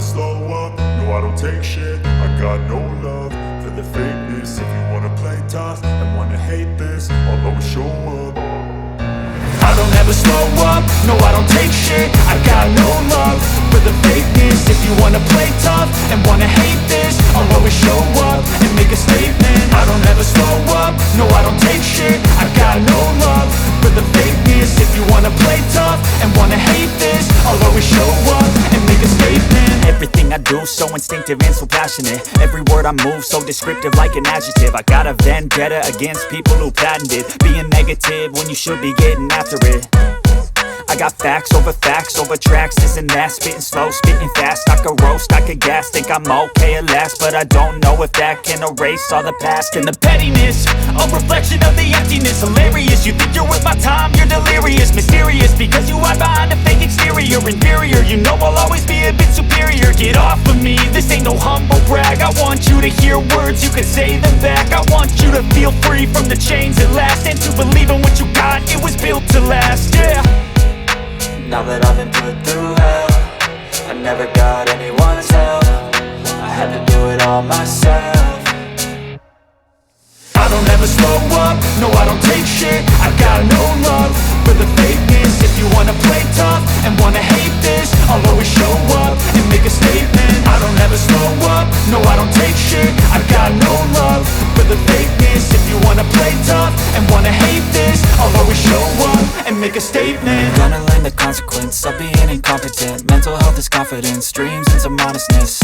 slow up, no I don't take shit. I got no love for the fakeness. If you wanna play tough and wanna hate this, I'll always show up. I don't ever slow up, no I don't take shit. I got no love for the fakeness. If you wanna play tough and wanna hate this, I'll always show up and make a statement. I don't ever slow up, no I don't take shit. I got no love for the fakeness. If you wanna play tough and wanna hate this, I'll always show up and make a statement. Everything I do so instinctive and so passionate. Every word I move so descriptive like an adjective. I got a vendetta against people who patented being negative when you should be getting after it. I got facts over tracks, this and that. Spitting slow, spitting fast, I could roast, I could gas. Think I'm okay at last, but I don't know if that can erase all the past. And the pettiness, a reflection of the emptiness. Hilarious, you think you're worth my time, you're delirious. Mysterious, because you hide behind a fake exterior. Inferior, you know I'll always be a bit superior. Get off of me, this ain't no humble brag. I want you to hear words, you can say them back. I want you to feel free from the chains at last, and to believe in what you got, it was built to last, yeah. Now that I've been put through hell, I never got anyone's help. I had to do it all myself. I don't ever slow up, no I don't take shit. I got no love for the fakeness. If you wanna play tough and wanna hate this, I'll always show up and make a statement. I don't ever slow up, no I don't take shit. I got no love for the fakeness. If you wanna play tough and wanna hate this, I'll always show up and make a statement. Gonna learn the consequence of being incompetent. Mental health is confidence, dreams and some honestness.